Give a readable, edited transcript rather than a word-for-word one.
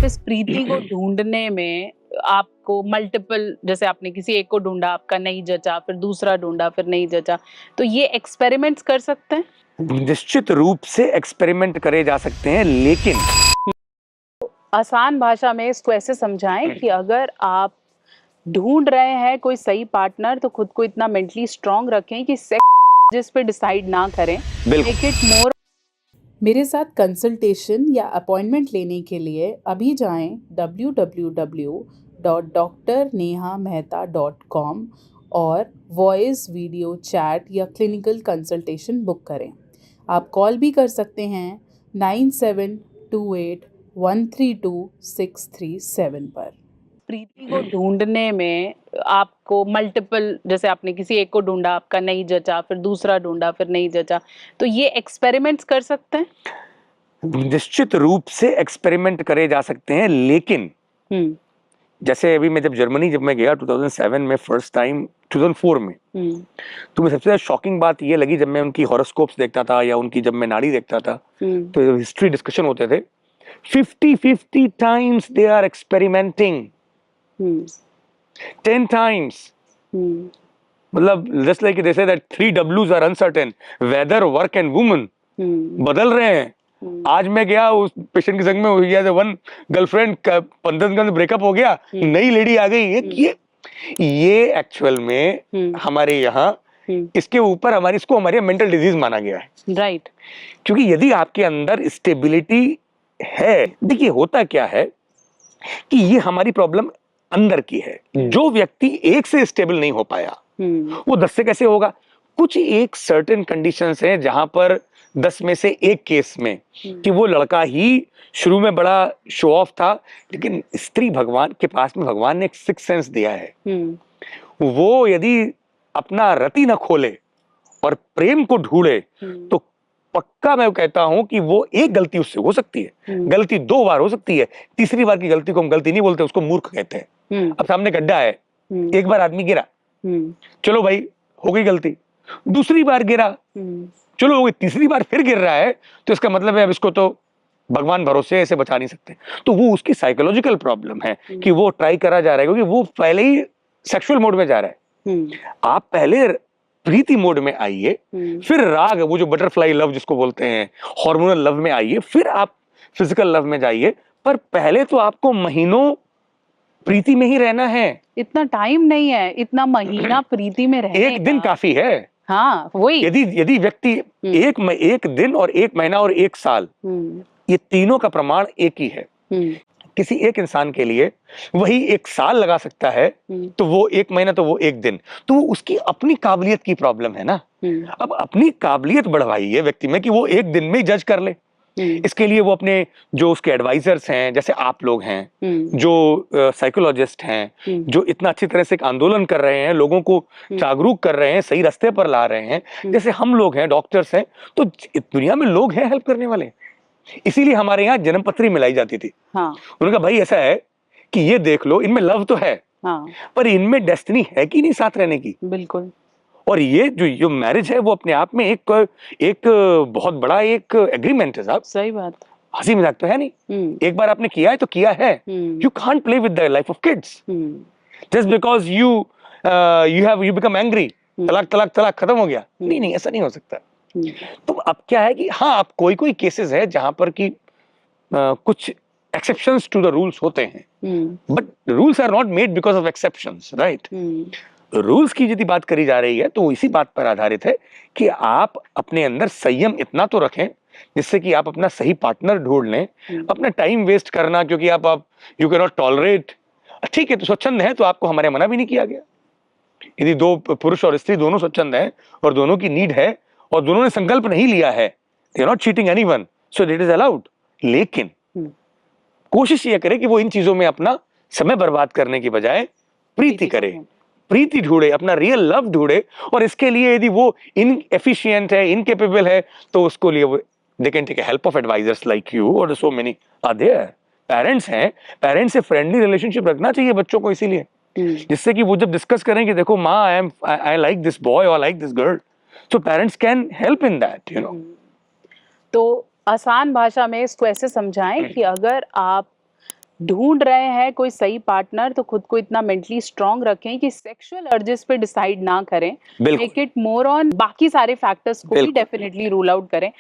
इस प्रीति को ढूँढने में आपको मल्टीपल, जैसे आपने किसी एक को ढूँढा, आपका नहीं जचा, फिर दूसरा ढूँढा, फिर नहीं जचा, तो ये एक्सपेरिमेंट्स कर सकते हैं? निश्चित रूप से एक्सपेरिमेंट करे जा सकते हैं, लेकिन आसान भाषा में इसको ऐसे समझाएं कि अगर आप ढूंढ रहे हैं कोई सही पार्टनर, तो खुद को इतना मेंटली स्ट्रांग रखें कि सेक्स जिस पे डिसाइड ना करें। Make it more. मेरे साथ कंसल्टेशन या अपॉइंटमेंट लेने के लिए अभी जाएं www.drnehamehta.com और वॉइस, वीडियो, चैट या क्लिनिकल कंसल्टेशन बुक करें। आप कॉल भी कर सकते हैं 9728132637 पर। प्रीति को ढूंढने में आपको मल्टीपल, जैसे आपने किसी एक को ढूंढा, आपका नहीं जचा, फिर दूसरा ढूंढा, फिर नहीं जचा, तो ये एक्सपेरिमेंट्स कर सकते हैं? निश्चित रूप से एक्सपेरिमेंट करे जा सकते हैं, लेकिन जैसे अभी मैं जब मैं गया 2007 में फर्स्ट टाइम, 2004 में, तो मैं सबसे ज्यादा शॉकिंग बात ये लगी जब मैं उनकी हॉरोस्कोप्स देखता था या उनकी जब मैं नाड़ी देखता था, तो हिस्ट्री डिस्कशन होते थे। 50 times they are experimenting, 10 times, मतलब just like they say that 3 W's are uncertain, whether, work and woman, बदल रहे हैं। आज मैं गया उस पेशेंट के संग में, वन गर्लफ्रेंड 15 दिन का ब्रेकअप हो गया, नई लेडी आ गई। ये एक्चुअल में हमारे यहाँ इसके ऊपर हमारी मेंटल डिजीज माना गया है, राइट? क्योंकि यदि आपके अंदर स्टेबिलिटी है, देखिए होता क्या है कि ये हमारी प्रॉब्लम अंदर की है। जो व्यक्ति एक से स्टेबल नहीं हो पाया, वो 10 से कैसे होगा? कुछ एक सर्टेन कंडीशंस हैं जहां पर 10 में से एक केस में कि वो लड़का ही शुरू में बड़ा शो ऑफ था, लेकिन स्त्री भगवान के पास में भगवान ने एक सिक्स सेंस दिया है। वो यदि अपना रति न खोले और प्रेम को ढूंढे, तो पक्का मैं कहता हूं कि वो एक गलती उससे हो सकती है, गलती 2 बार हो सकती है, तीसरी बार की गलती को हम गलती नहीं बोलते, उसको मूर्ख कहते हैं। अब सामने गड्ढा है, एक बार आदमी गिरा, चलो भाई हो गई गलती, दूसरी बार गिरा, चलो हो गई, तीसरी बार फिर गिर रहा है, तो इसका मतलब है अब इसको तो भगवान भरोसे ऐसे बचा नहीं सकते। तो वो उसकी साइकोलॉजिकल प्रॉब्लम है कि वो ट्राई करा जा रहा है, क्योंकि वो पहले ही सेक्सुअल मोड में जा रहा है। आप पहले प्रीति मोड में आइए, फिर राग, वो जो बटरफ्लाई लव जिसको बोलते हैं, हार्मोनल लव में आइए, फिर आप फिजिकल लव में जाइए। पर पहले तो आपको महीनों प्रीति में ही रहना है। इतना टाइम नहीं है, इतना महीना प्रीति में रहने एक दिन काफी है। हाँ, वही। यदि व्यक्ति एक दिन और 1 महीना और 1 साल, ये तीनों का प्रमाण एक ही है। किसी एक इंसान के लिए वही 1 साल लगा सकता है, तो वो 1 महीना, तो वो 1 दिन, तो वो उसकी अपनी काबिलियत की प्रॉब्लम है ना। अब अपनी काबिलियत बढ़वाई है व्यक्ति में कि वो 1 दिन में जज कर ले। इसके लिए वो अपने जो उसके एडवाइजर्स हैं, जैसे आप लोग हैं, जो साइकोलॉजिस्ट हैं, जो इतना अच्छी तरह से एक आंदोलन कर रहे हैं, लोगों को जागरूक कर रहे हैं, सही रास्ते पर ला रहे हैं, जैसे हम लोग हैं, डॉक्टर्स हैं, तो दुनिया में लोग हैं हेल्प करने वाले। इसीलिए हमारे यहाँ जन्म पत्री मिलाई जाती थी। उन्होंने कहा भाई ऐसा है कि ये देख लो, इनमें लव तो है, पर इनमें डेस्टिनी है कि नहीं साथ रहने की। बिल्कुल। और ये जो मैरिज है वो अपने आप में एक बहुत बड़ा एक एग्रीमेंट है साहब। सही बात। हंसी मजाक तो है नहीं। एक बार आपने किया है तो किया है। You can't play with the life of kids just because you become angry, तलाक तलाक तलाक खत्म हो गया। नहीं, ऐसा नहीं हो सकता। तो अब क्या है कि हाँ, अब कोई केसेस है जहां पर कि कुछ एक्सेप्शंस टू द रूल्स होते हैं, but rules are not made because of exceptions, right? Rules की यदि बात करी जा रही है तो इसी बात पर आधारित है कि आप अपने अंदर संयम इतना तो रखें जिससे कि आप अपना सही पार्टनर ढूंढ लें। अपना टाइम वेस्ट करना क्योंकि आप यू कैन नॉट टॉलरेट, ठीक है, तो स्वच्छंद है तो आपको हमारे मना भी नहीं किया गया। यदि 2 पुरुष और स्त्री दोनों स्वच्छंद हैं और दोनों की नीड है और दोनों ने संकल्प नहीं लिया है, they are not cheating anyone, so it is allowed. लेकिन कोशिश ये करे कि वो इन चीजों में अपना समय बर्बाद करने की बजाय प्रीति करे, प्रीति ढूंढे, अपना रियल लव ढूंढे। और इसके लिए यदि वो इनएफिशिएंट है, इनकेपेबल है, तो उसको लिए they can take help of advisors like you और so many are there. Parents हैं, पेरेंट्स से फ्रेंडली रिलेशनशिप रखना चाहिए बच्चों को, इसीलिए जिससे कि वो जब डिस्कस करें कि देखो माँ, आई लाइक दिस बॉय और like this girl, so parents can help in that, you know. तो आसान भाषा में इसको ऐसे समझाएं कि अगर आप ढूंढ रहे हैं कोई सही पार्टनर तो खुद को इतना मेंटली स्ट्रांग रखें कि सेक्सुअल अर्जेस पे डिसाइड ना करें, मेक इट मोर ऑन बाकी सारे फैक्टर्स को भी डेफिनेटली रूल आउट करें।